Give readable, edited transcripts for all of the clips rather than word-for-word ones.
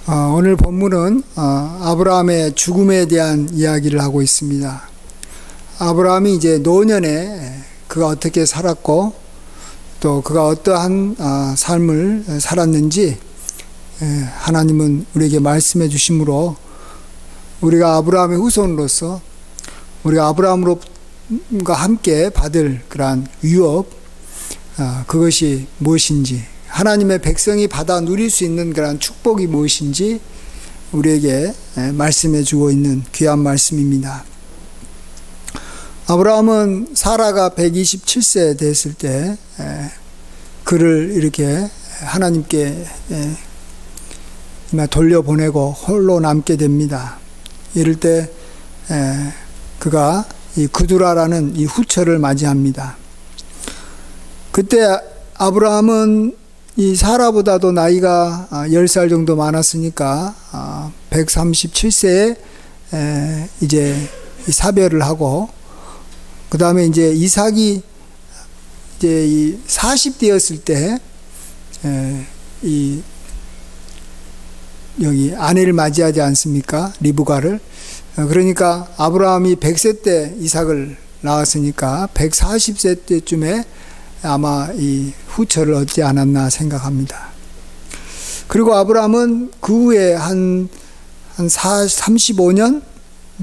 오늘 본문은 아브라함의 죽음에 대한 이야기를 하고 있습니다. 아브라함이 이제 노년에 그가 어떻게 살았고 또 그가 어떠한 삶을 살았는지 하나님은 우리에게 말씀해 주심으로 우리가 아브라함의 후손으로서 우리가 아브라함과 함께 받을 그러한 유업, 그것이 무엇인지, 하나님의 백성이 받아 누릴 수 있는 그런 축복이 무엇인지 우리에게 말씀해 주고 있는 귀한 말씀입니다. 아브라함은 사라가 127세 됐을 때 그를 이렇게 하나님께 돌려보내고 홀로 남게 됩니다. 이럴 때 그가 이 그두라라는 이 후처를 맞이합니다. 그때 아브라함은 이 사라보다도 나이가 10살 정도 많았으니까 137세에 이제 사별을 하고, 그 다음에 이제 이삭이 이제 40대였을 때 여기 아내를 맞이하지 않습니까? 리브가를. 그러니까 아브라함이 100세 때 이삭을 낳았으니까 140세 때쯤에 아마 이 후처를 얻지 않았나 생각합니다. 그리고 아브라함은 그 후에 한 35년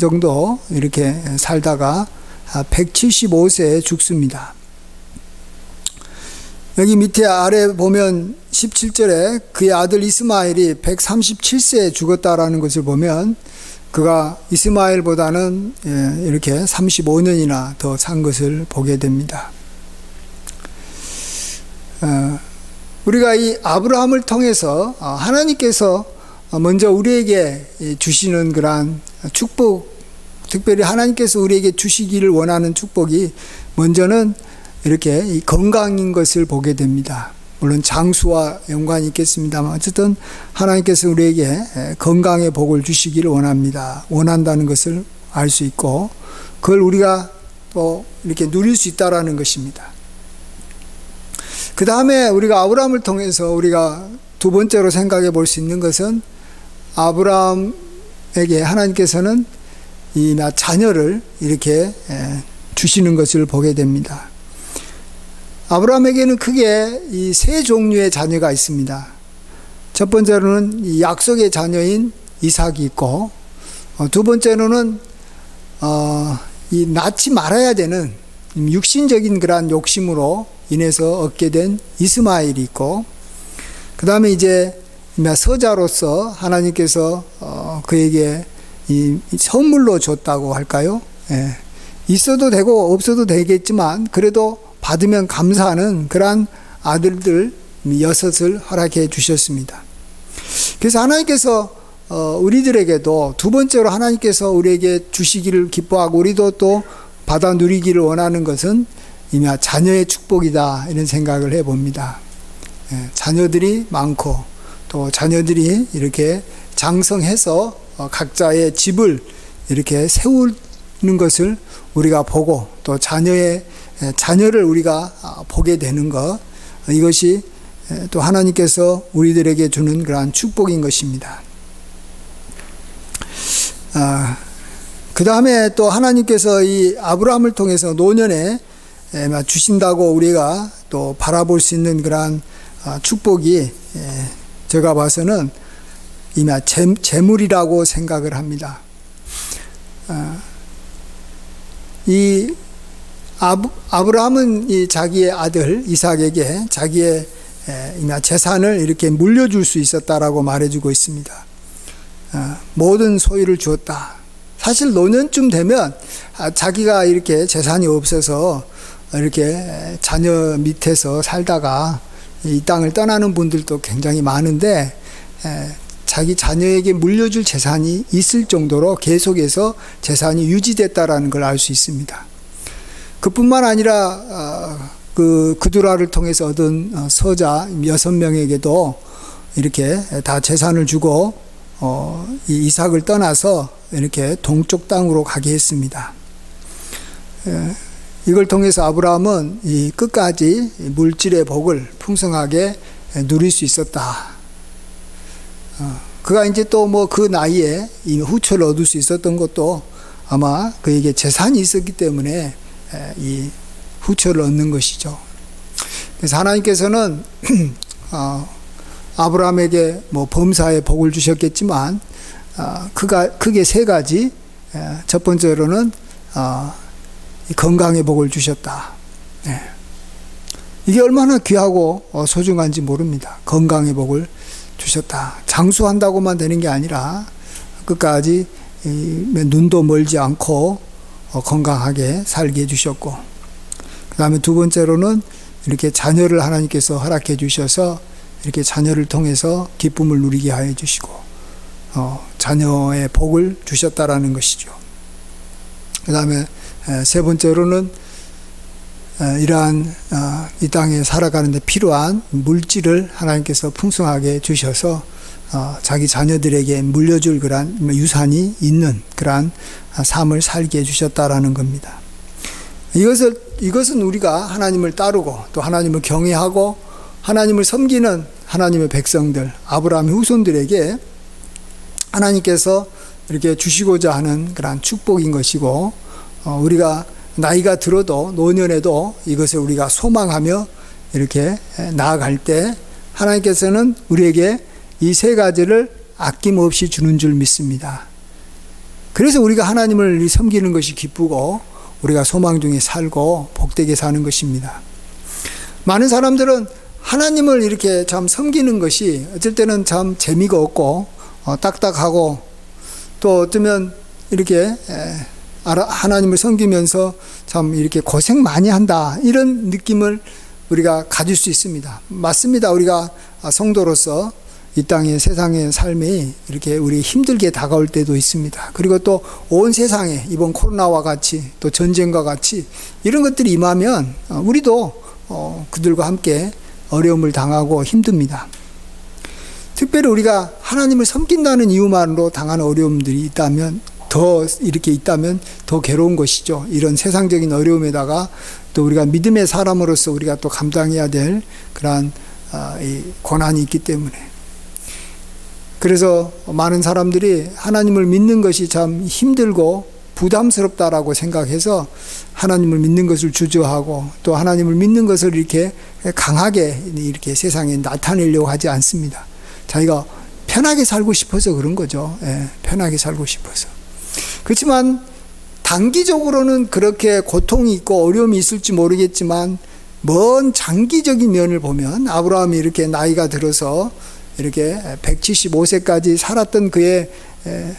정도 이렇게 살다가 175세에 죽습니다. 여기 밑에 아래 보면 17절에 그의 아들 이스마엘이 137세에 죽었다라는 것을 보면 그가 이스마엘보다는 이렇게 35년이나 더 산 것을 보게 됩니다. 우리가 이 아브라함을 통해서 하나님께서 먼저 우리에게 주시는 그러한 축복, 특별히 하나님께서 우리에게 주시기를 원하는 축복이 먼저는 이렇게 이 건강인 것을 보게 됩니다. 물론 장수와 연관이 있겠습니다만 어쨌든 하나님께서 우리에게 건강의 복을 주시기를 원한다는 것을 알 수 있고, 그걸 우리가 또 이렇게 누릴 수 있다라는 것입니다. 그 다음에 우리가 아브라함을 통해서 우리가 두 번째로 생각해 볼 수 있는 것은 아브라함에게 하나님께서는 이 자녀를 이렇게 주시는 것을 보게 됩니다. 아브라함에게는 크게 이 세 종류의 자녀가 있습니다. 첫 번째로는 이 약속의 자녀인 이삭이 있고, 두 번째로는 이 낳지 말아야 되는 육신적인 그러한 욕심으로 인해서 얻게 된 이스마엘이 있고, 그 다음에 이제 서자로서 하나님께서 그에게 이 선물로 줬다고 할까요? 있어도 되고 없어도 되겠지만 그래도 받으면 감사하는 그러한 아들들 6을 허락해 주셨습니다. 그래서 하나님께서 우리들에게도 두 번째로 하나님께서 우리에게 주시기를 기뻐하고 우리도 또 받아 누리기를 원하는 것은 이미 자녀의 축복이다, 이런 생각을 해봅니다. 자녀들이 많고 또 자녀들이 이렇게 장성해서 각자의 집을 이렇게 세우는 것을 우리가 보고 또 자녀를 우리가 보게 되는 것, 이것이 또 하나님께서 우리들에게 주는 그러한 축복인 것입니다. 그 다음에 또 하나님께서 이 아브라함을 통해서 노년에 주신다고 우리가 또 바라볼 수 있는 그러한 축복이 제가 봐서는 이미 재물이라고 생각을 합니다. 이 아브라함은 이 자기의 아들 이삭에게 자기의 재산을 이렇게 물려줄 수 있었다라고 말해주고 있습니다. 모든 소유를 주었다. 사실 노년쯤 되면 자기가 이렇게 재산이 없어서 이렇게 자녀 밑에서 살다가 이 땅을 떠나는 분들도 굉장히 많은데, 자기 자녀에게 물려줄 재산이 있을 정도로 계속해서 재산이 유지됐다라는 걸 알 수 있습니다. 그뿐만 아니라 그두라를 통해서 얻은 서자 6명에게도 이렇게 다 재산을 주고 이 이삭을 떠나서 이렇게 동쪽 땅으로 가게 했습니다. 이걸 통해서 아브라함은 이 끝까지 물질의 복을 풍성하게 누릴 수 있었다. 그가 이제 또 뭐 그 나이에 이 후처를 얻을 수 있었던 것도 아마 그에게 재산이 있었기 때문에 이 후처를 얻는 것이죠. 그래서 하나님께서는 아브라함에게 뭐 범사의 복을 주셨겠지만 크게 세 가지. 첫 번째로는 건강의 복을 주셨다. 이게 얼마나 귀하고 소중한지 모릅니다. 건강의 복을 주셨다. 장수한다고만 되는 게 아니라 끝까지 눈도 멀지 않고 건강하게 살게 해주셨고, 그 다음에 두 번째로는 이렇게 자녀를 하나님께서 허락해 주셔서 이렇게 자녀를 통해서 기쁨을 누리게 하여 주시고 자녀의 복을 주셨다라는 것이죠. 그 다음에 세 번째로는 이러한 이 땅에 살아가는데 필요한 물질을 하나님께서 풍성하게 주셔서 자기 자녀들에게 물려줄 그러한 유산이 있는 그러한 삶을 살게 해주셨다라는 겁니다. 이것은 우리가 하나님을 따르고 또 하나님을 경외하고 하나님을 섬기는 하나님의 백성들, 아브라함의 후손들에게 하나님께서 이렇게 주시고자 하는 그러한 축복인 것이고, 우리가 나이가 들어도 노년에도 이것을 우리가 소망하며 이렇게 나아갈 때 하나님께서는 우리에게 이 세 가지를 아낌없이 주는 줄 믿습니다. 그래서 우리가 하나님을 섬기는 것이 기쁘고 우리가 소망 중에 살고 복되게 사는 것입니다. 많은 사람들은 하나님을 이렇게 참 섬기는 것이 어쩔 때는 참 재미가 없고 딱딱하고, 또 어쩌면 이렇게 하나님을 섬기면서 참 이렇게 고생 많이 한다, 이런 느낌을 우리가 가질 수 있습니다. 맞습니다. 우리가 성도로서 이 땅의 세상의 삶이 이렇게 우리 힘들게 다가올 때도 있습니다. 그리고 또 온 세상에 이번 코로나와 같이 또 전쟁과 같이 이런 것들이 임하면 우리도 그들과 함께 어려움을 당하고 힘듭니다. 특별히 우리가 하나님을 섬긴다는 이유만으로 당하는 어려움들이 있다면 더 괴로운 것이죠. 이런 세상적인 어려움에다가 또 우리가 믿음의 사람으로서 우리가 또 감당해야 될 그러한 이 고난이 있기 때문에, 그래서 많은 사람들이 하나님을 믿는 것이 참 힘들고 부담스럽다라고 생각해서 하나님을 믿는 것을 주저하고 또 하나님을 믿는 것을 이렇게 강하게 이렇게 세상에 나타내려고 하지 않습니다. 자기가 편하게 살고 싶어서 그런 거죠. 편하게 살고 싶어서. 그렇지만 단기적으로는 그렇게 고통이 있고 어려움이 있을지 모르겠지만 먼 장기적인 면을 보면 아브라함이 이렇게 나이가 들어서 이렇게 175세까지 살았던 그의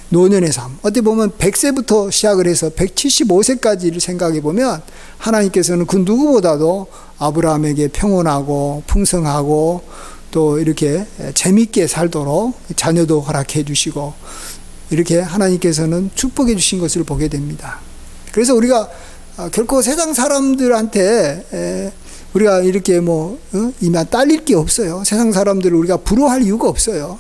노년의 삶, 어떻게 보면 100세부터 시작을 해서 175세까지를 생각해 보면 하나님께서는 그 누구보다도 아브라함에게 평온하고 풍성하고 또 이렇게 재밌게 살도록 자녀도 허락해 주시고 이렇게 하나님께서는 축복해 주신 것을 보게 됩니다. 그래서 우리가 결코 세상 사람들한테 우리가 이렇게 이마 딸릴 게 없어요. 세상 사람들을 우리가 부러워할 이유가 없어요.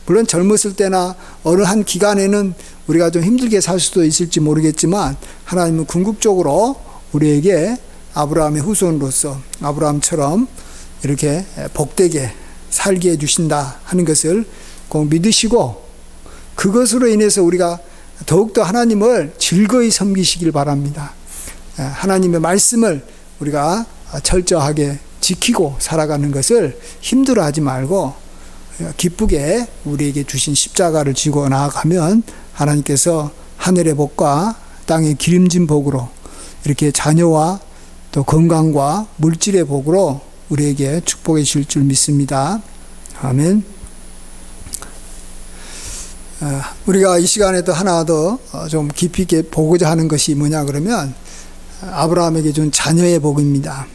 물론 젊었을 때나 어느 한 기간에는 우리가 좀 힘들게 살 수도 있을지 모르겠지만 하나님은 궁극적으로 우리에게 아브라함의 후손으로서 아브라함처럼 이렇게 복되게 살게 해주신다 하는 것을 꼭 믿으시고, 그것으로 인해서 우리가 더욱더 하나님을 즐거이 섬기시길 바랍니다. 하나님의 말씀을 우리가 철저하게 지키고 살아가는 것을 힘들어하지 말고 기쁘게 우리에게 주신 십자가를 지고 나아가면 하나님께서 하늘의 복과 땅의 기름진 복으로 이렇게 자녀와 또 건강과 물질의 복으로 우리에게 축복해 주실 줄 믿습니다. 아멘. 우리가 이 시간에도 하나 더 좀 깊이 있게 보고자 하는 것이 뭐냐 그러면 아브라함에게 준 자녀의 복입니다.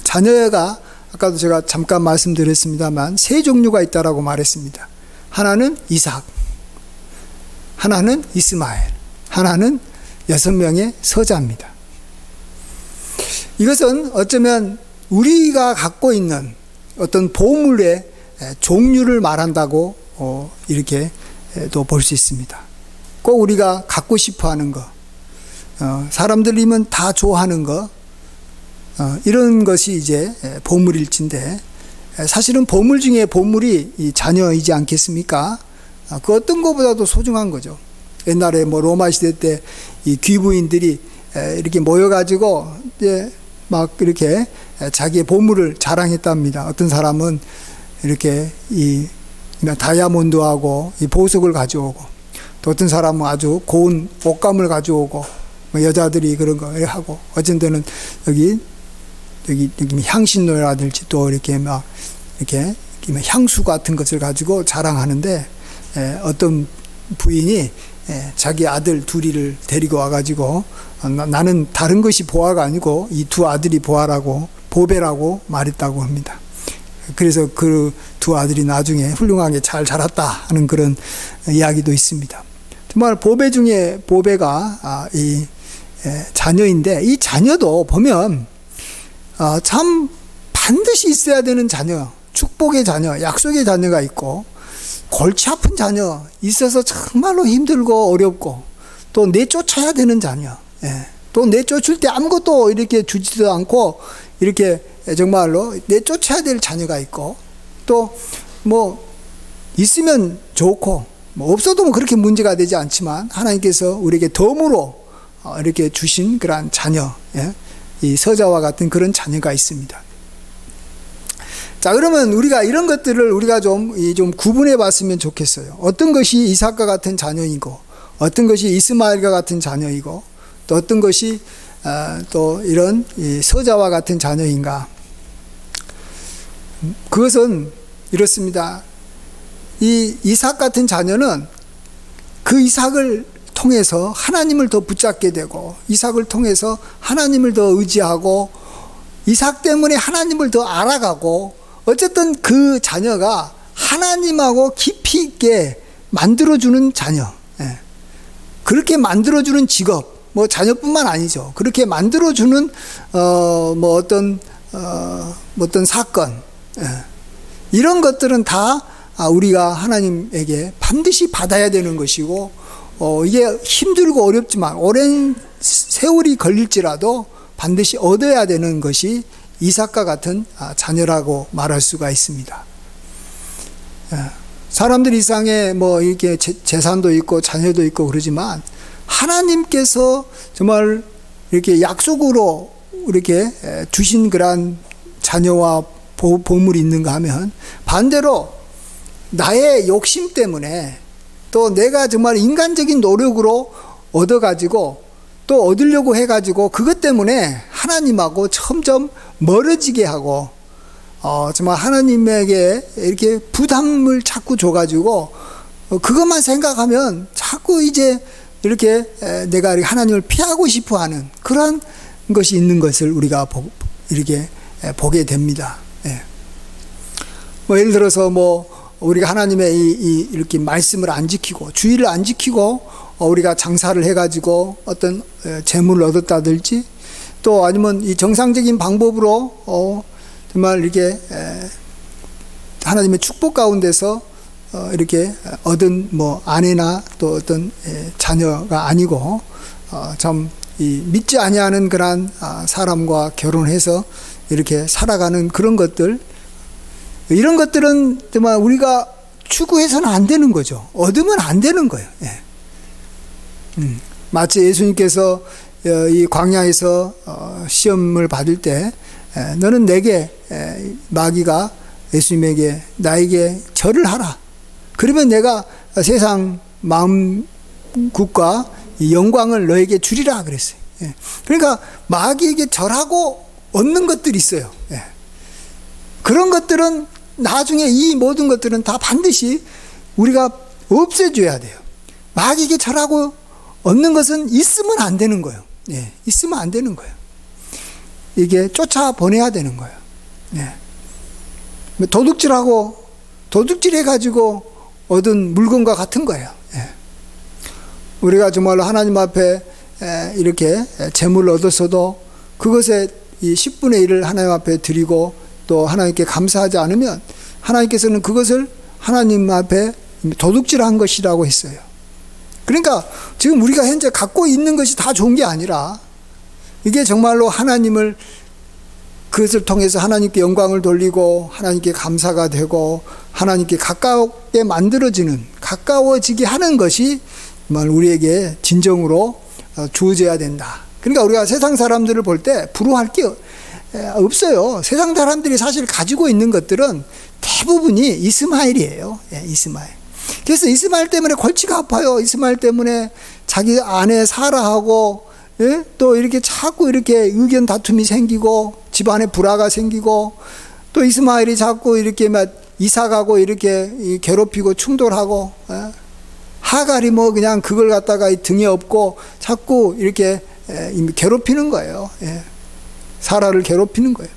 자녀가 아까도 제가 잠깐 말씀드렸습니다만 세 종류가 있다라고 말했습니다. 하나는 이삭, 하나는 이스마엘, 하나는 6명의 서자입니다. 이것은 어쩌면 우리가 갖고 있는 어떤 보물의 종류를 말한다고 이렇게 또 볼 수 있습니다. 꼭 우리가 갖고 싶어 하는 거, 사람들이면 다 좋아하는 거, 이런 것이 이제 보물일진데, 사실은 보물 중에 보물이 이 자녀이지 않겠습니까? 그 어떤 것보다도 소중한 거죠. 옛날에 뭐 로마 시대 때 이 귀부인들이 이렇게 모여가지고 이제 막 이렇게 자기의 보물을 자랑했답니다. 어떤 사람은 이렇게 이 다이아몬드하고 이 보석을 가져오고, 또 어떤 사람은 아주 고운 옷감을 가져오고, 뭐 여자들이 그런 거 하고, 어쩐 때는 여기 향신료라든지 또 이렇게 막 이렇게 향수 같은 것을 가지고 자랑하는데, 어떤 부인이 자기 아들 둘이를 데리고 와가지고 나는 다른 것이 보아가 아니고 이 두 아들이 보아라고, 보배라고 말했다고 합니다. 그래서 그 두 아들이 나중에 훌륭하게 잘 자랐다 하는 그런 이야기도 있습니다. 정말 보배 중에 보배가 이 자녀인데, 이 자녀도 보면 참 반드시 있어야 되는 자녀, 축복의 자녀, 약속의 자녀가 있고, 골치 아픈 자녀, 있어서 정말로 힘들고 어렵고, 또 내쫓아야 되는 자녀, 또 내쫓을 때 아무것도 이렇게 주지도 않고 이렇게 정말로 내쫓아야 될 자녀가 있고, 또 뭐 있으면 좋고 뭐 없어도 뭐 그렇게 문제가 되지 않지만 하나님께서 우리에게 덤으로 이렇게 주신 그러한 자녀, 이 서자와 같은 그런 자녀가 있습니다. 자, 그러면 우리가 이런 것들을 우리가 좀 구분해 봤으면 좋겠어요. 어떤 것이 이삭과 같은 자녀이고, 어떤 것이 이스마엘과 같은 자녀이고, 또 어떤 것이 또 이런 서자와 같은 자녀인가. 그것은 이렇습니다. 이 이삭 같은 자녀는 그 이삭을 통해서 하나님을 더 붙잡게 되고, 이삭을 통해서 하나님을 더 의지하고, 이삭 때문에 하나님을 더 알아가고, 어쨌든 그 자녀가 하나님하고 깊이 있게 만들어주는 자녀, 그렇게 만들어주는 직업, 뭐 자녀뿐만 아니죠. 그렇게 만들어주는 뭐 어떤 사건, 이런 것들은 다 우리가 하나님에게 반드시 받아야 되는 것이고, 이게 힘들고 어렵지만 오랜 세월이 걸릴지라도 반드시 얻어야 되는 것이 이삭과 같은 자녀라고 말할 수가 있습니다. 사람들 이상에 뭐 이렇게 재산도 있고 자녀도 있고 그러지만, 하나님께서 정말 이렇게 약속으로 이렇게 주신 그러한 자녀와 보물이 있는가 하면, 반대로 나의 욕심 때문에 또 내가 정말 인간적인 노력으로 얻어가지고 또 얻으려고 해가지고 그것 때문에 하나님하고 점점 멀어지게 하고, 정말 하나님에게 이렇게 부담을 자꾸 줘가지고 그것만 생각하면 자꾸 이제 이렇게 내가 하나님을 피하고 싶어 하는 그런 것이 있는 것을 우리가 이렇게 보게 됩니다. 뭐 예를 들어서 뭐 우리가 하나님의 이렇게 말씀을 안 지키고 주의를 안 지키고 우리가 장사를 해가지고 어떤 재물을 얻었다든지, 또 아니면 이 정상적인 방법으로 정말 이렇게 하나님의 축복 가운데서 이렇게 얻은 뭐 아내나 또 어떤 자녀가 아니고 참 믿지 아니하는 그러한 사람과 결혼해서 이렇게 살아가는 그런 것들, 이런 것들은 정말 우리가 추구해서는 안 되는 거죠. 얻으면 안 되는 거예요. 마치 예수님께서 이 광야에서 시험을 받을 때 너는 내게, 마귀가 예수님에게 나에게 절을 하라, 그러면 내가 세상 마음국과 영광을 너에게 주리라 그랬어요. 그러니까 마귀에게 절하고 얻는 것들이 있어요. 그런 것들은 나중에 이 모든 것들은 다 반드시 우리가 없애줘야 돼요. 마귀에게 절하고 얻는 것은 있으면 안 되는 거예요. 있으면 안 되는 거예요. 이게 쫓아보내야 되는 거예요. 도둑질해가지고 얻은 물건과 같은 거예요. 우리가 정말로 하나님 앞에 이렇게 재물을 얻었어도 그것의 이 10분의 1을 하나님 앞에 드리고 또 하나님께 감사하지 않으면 하나님께서는 그것을 하나님 앞에 도둑질한 것이라고 했어요. 그러니까 지금 우리가 현재 갖고 있는 것이 다 좋은 게 아니라, 이게 정말로 하나님을 그것을 통해서 하나님께 영광을 돌리고 하나님께 감사가 되고 하나님께 가까우게 만들어지는, 가까워지게 하는 것이 정말 우리에게 진정으로 주어져야 된다. 그러니까 우리가 세상 사람들을 볼 때 부러워할 게 없어요. 세상 사람들이 사실 가지고 있는 것들은 대부분이 이스마엘이에요. 이스마엘. 그래서 이스마엘 때문에 골치가 아파요. 이스마엘 때문에 자기 아내 사라하고, 또 이렇게 자꾸 이렇게 의견 다툼이 생기고 집안에 불화가 생기고, 또 이스마엘이 자꾸 이렇게 막 이삭하고 이렇게 괴롭히고 충돌하고, 하갈이 뭐 그냥 그걸 갖다가 등에 업고 자꾸 이렇게 괴롭히는 거예요. 사라를 괴롭히는 거예요.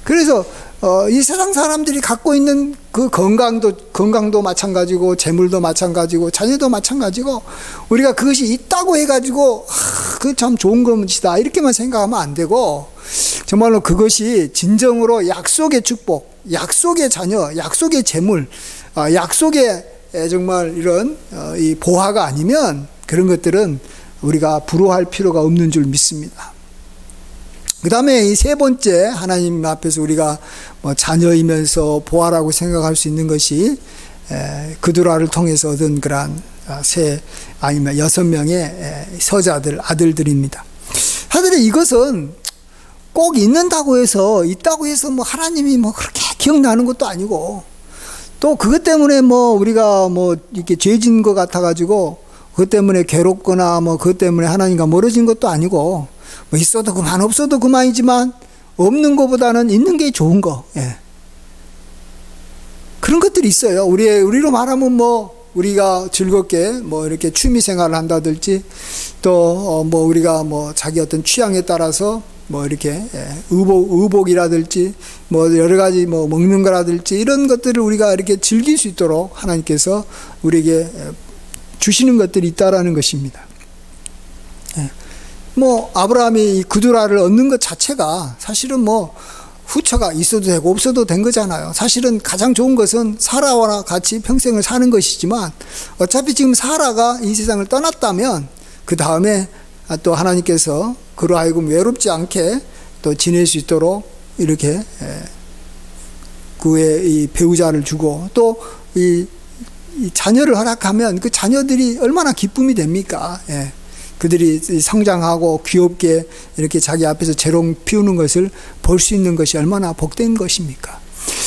그래서 이 세상 사람들이 갖고 있는 그 건강도 마찬가지고 재물도 마찬가지고 자녀도 마찬가지고, 우리가 그것이 있다고 해가지고 그 참 좋은 것이다 이렇게만 생각하면 안 되고, 정말로 그것이 진정으로 약속의 축복, 약속의 자녀, 약속의 재물, 약속의 정말 이런 이 보화가 아니면 그런 것들은 우리가 부러워할 필요가 없는 줄 믿습니다. 그 다음에 이 세 번째, 하나님 앞에서 우리가 뭐 자녀이면서 보아라고 생각할 수 있는 것이 그두라를 통해서 얻은 그러한 아니면 6명의 서자들, 아들들입니다. 사실 이것은 꼭 있다고 해서 뭐 하나님이 뭐 그렇게 기억나는 것도 아니고, 또 그것 때문에 뭐 우리가 뭐 이렇게 죄진 것 같아가지고 그것 때문에 괴롭거나 뭐 그것 때문에 하나님과 멀어진 것도 아니고, 뭐 있어도 그만 없어도 그만이지만 없는 것보다는 있는 게 좋은 거. 그런 것들이 있어요. 우리로 말하면 뭐 우리가 즐겁게 뭐 이렇게 취미 생활을 한다든지, 또 뭐 우리가 뭐 자기 어떤 취향에 따라서 뭐 이렇게 의복이라든지 뭐 여러 가지 뭐 먹는 거라든지 이런 것들을 우리가 이렇게 즐길 수 있도록 하나님께서 우리에게 주시는 것들이 있다라는 것입니다. 뭐 아브라함이 이 그두라를 얻는 것 자체가 사실은 뭐 후처가 있어도 되고 없어도 된 거잖아요. 사실은 가장 좋은 것은 사라와 같이 평생을 사는 것이지만, 어차피 지금 사라가 이 세상을 떠났다면 그 다음에 또 하나님께서 그로 하여금 외롭지 않게 또 지낼 수 있도록 이렇게 그의 이 배우자를 주고, 또 이 자녀를 허락하면 그 자녀들이 얼마나 기쁨이 됩니까? 그들이 성장하고 귀엽게 이렇게 자기 앞에서 재롱 피우는 것을 볼 수 있는 것이 얼마나 복된 것입니까?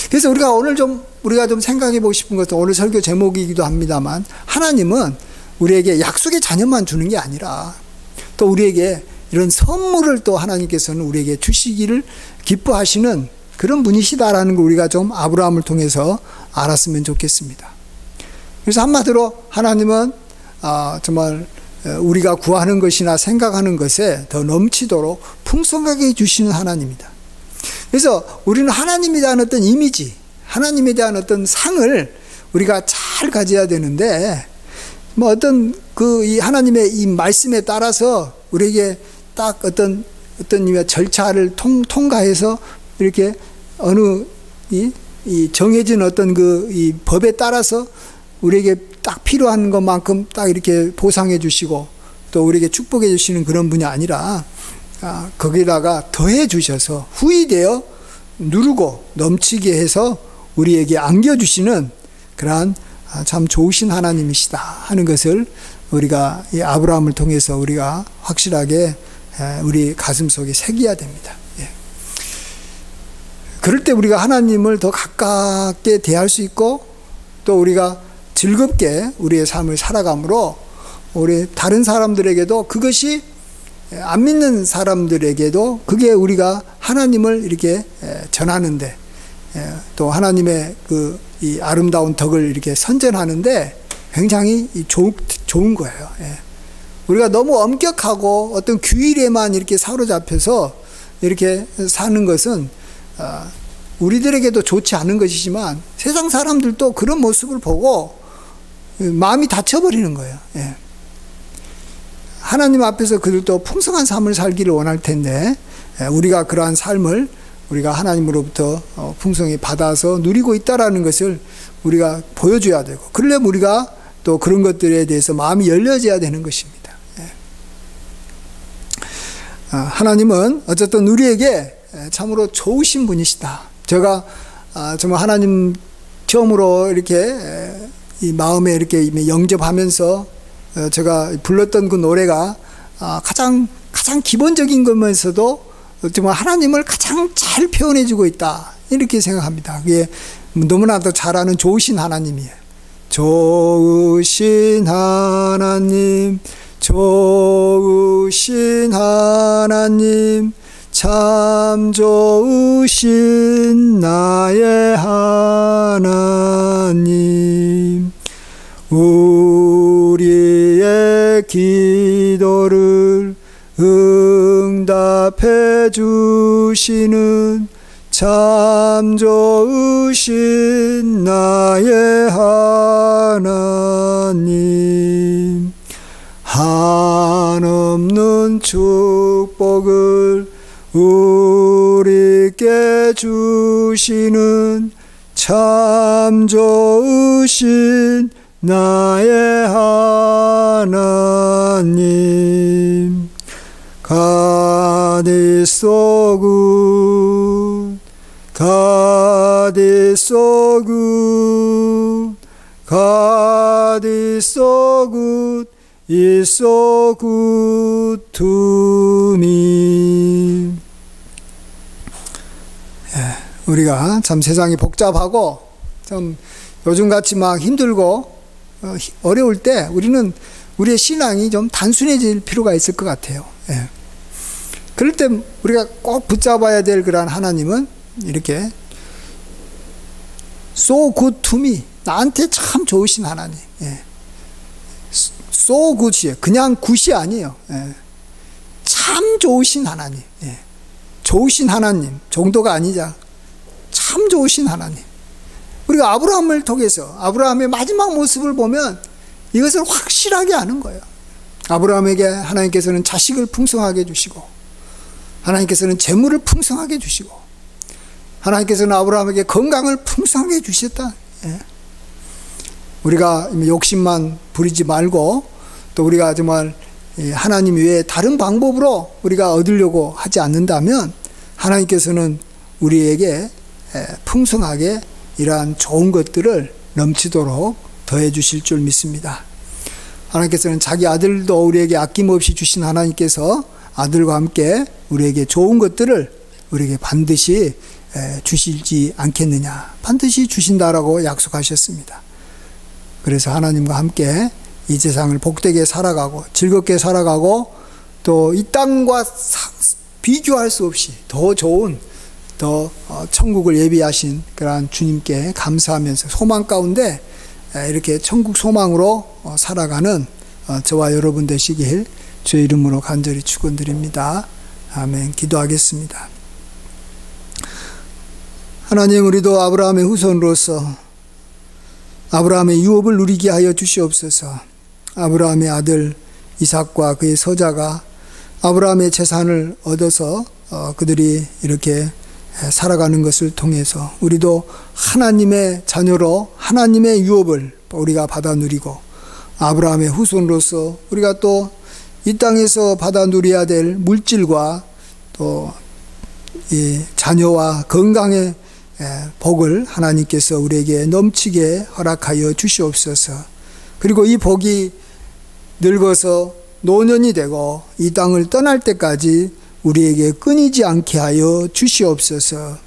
그래서 우리가 좀 생각해 보고 싶은 것은 오늘 설교 제목이기도 합니다만, 하나님은 우리에게 약속의 자녀만 주는 게 아니라 또 우리에게 이런 선물을 또 하나님께서는 우리에게 주시기를 기뻐하시는 그런 분이시다라는 걸 우리가 좀 아브라함을 통해서 알았으면 좋겠습니다. 그래서 한마디로 하나님은 정말 우리가 구하는 것이나 생각하는 것에 더 넘치도록 풍성하게 주시는 하나님이다. 그래서 우리는 하나님에 대한 어떤 이미지, 하나님에 대한 어떤 상을 우리가 잘 가져야 되는데, 뭐 어떤 이 하나님의 이 말씀에 따라서 우리에게 딱 어떤 절차를 통과해서 이렇게 어느 이 정해진 어떤 이 법에 따라서 우리에게 딱 필요한 것만큼 딱 이렇게 보상해 주시고 또 우리에게 축복해 주시는 그런 분이 아니라, 거기다가 더해 주셔서 후히되어 누르고 넘치게 해서 우리에게 안겨주시는 그러한 참 좋으신 하나님이시다 하는 것을 우리가 이 아브라함을 통해서 우리가 확실하게 우리 가슴 속에 새겨야 됩니다. 그럴 때 우리가 하나님을 더 가깝게 대할 수 있고, 또 우리가 즐겁게 우리의 삶을 살아감으로 우리 다른 사람들에게도, 그것이 안 믿는 사람들에게도 그게 우리가 하나님을 이렇게 전하는데, 또 하나님의 이 아름다운 덕을 이렇게 선전하는데 굉장히 좋은 거예요. 우리가 너무 엄격하고 어떤 규율에만 이렇게 사로잡혀서 이렇게 사는 것은 우리들에게도 좋지 않은 것이지만, 세상 사람들도 그런 모습을 보고 마음이 다쳐버리는 거예요. 하나님 앞에서 그들도 풍성한 삶을 살기를 원할 텐데, 우리가 그러한 삶을 우리가 하나님으로부터 풍성히 받아서 누리고 있다라는 것을 우리가 보여줘야 되고, 그러려면 우리가 또 그런 것들에 대해서 마음이 열려져야 되는 것입니다. 하나님은 어쨌든 우리에게 참으로 좋으신 분이시다. 제가 정말 하나님 처음으로 이렇게 이 마음에 이렇게 영접하면서 제가 불렀던 그 노래가 가장 기본적인 것면서도 정말 하나님을 가장 잘 표현해주고 있다, 이렇게 생각합니다. 그게 너무나도 잘 아는 좋으신 하나님이에요. 좋으신 하나님, 좋으신 하나님, 참 좋으신 나의 하나님, 우리의 기도를 응답해 주시는 참 좋으신 나의 하나님, 한없는 축복을 우리께 주시는 참 좋으신 나의 하나님, God is so good, God is so good, God is so good, is so good to me. 우리가 참 세상이 복잡하고 좀 요즘같이 막 힘들고 어려울 때 우리는 우리의 신앙이 좀 단순해질 필요가 있을 것 같아요. 그럴 때 우리가 꼭 붙잡아야 될 그런 하나님은 이렇게 so good to me, 나한테 참 좋으신 하나님. so good이에요. 그냥 굿이 아니에요. 참 좋으신 하나님. 좋으신 하나님 정도가 아니자 참 좋으신 하나님. 우리가 아브라함을 통해서 아브라함의 마지막 모습을 보면 이것을 확실하게 아는 거예요. 아브라함에게 하나님께서는 자식을 풍성하게 주시고, 하나님께서는 재물을 풍성하게 주시고, 하나님께서는 아브라함에게 건강을 풍성하게 주셨다. 우리가 욕심만 부리지 말고, 또 우리가 정말 하나님 외에 다른 방법으로 우리가 얻으려고 하지 않는다면 하나님께서는 우리에게 풍성하게 이러한 좋은 것들을 넘치도록 더해 주실 줄 믿습니다. 하나님께서는 자기 아들도 우리에게 아낌없이 주신 하나님께서 아들과 함께 우리에게 좋은 것들을 우리에게 반드시 주시지 않겠느냐, 반드시 주신다라고 약속하셨습니다. 그래서 하나님과 함께 이 세상을 복되게 살아가고 즐겁게 살아가고 또 이 땅과 비교할 수 없이 더 좋은 더 천국을 예비하신 그러한 주님께 감사하면서 소망 가운데 이렇게 천국 소망으로 살아가는 저와 여러분 되시길 주의 이름으로 간절히 축원드립니다. 아멘. 기도하겠습니다. 하나님, 우리도 아브라함의 후손으로서 아브라함의 유업을 누리게 하여 주시옵소서. 아브라함의 아들 이삭과 그의 서자가 아브라함의 재산을 얻어서 그들이 이렇게 살아가는 것을 통해서 우리도 하나님의 자녀로 하나님의 유업을 우리가 받아 누리고 아브라함의 후손으로서 우리가 또 이 땅에서 받아 누려야 될 물질과 또 이 자녀와 건강의 복을 하나님께서 우리에게 넘치게 허락하여 주시옵소서. 그리고 이 복이 늙어서 노년이 되고 이 땅을 떠날 때까지 우리에게 끊이지 않게 하여 주시옵소서.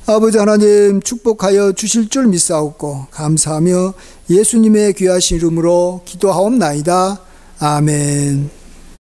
아버지 하나님, 축복하여 주실 줄 믿사옵고 감사하며 예수님의 귀하신 이름으로 기도하옵나이다. 아멘.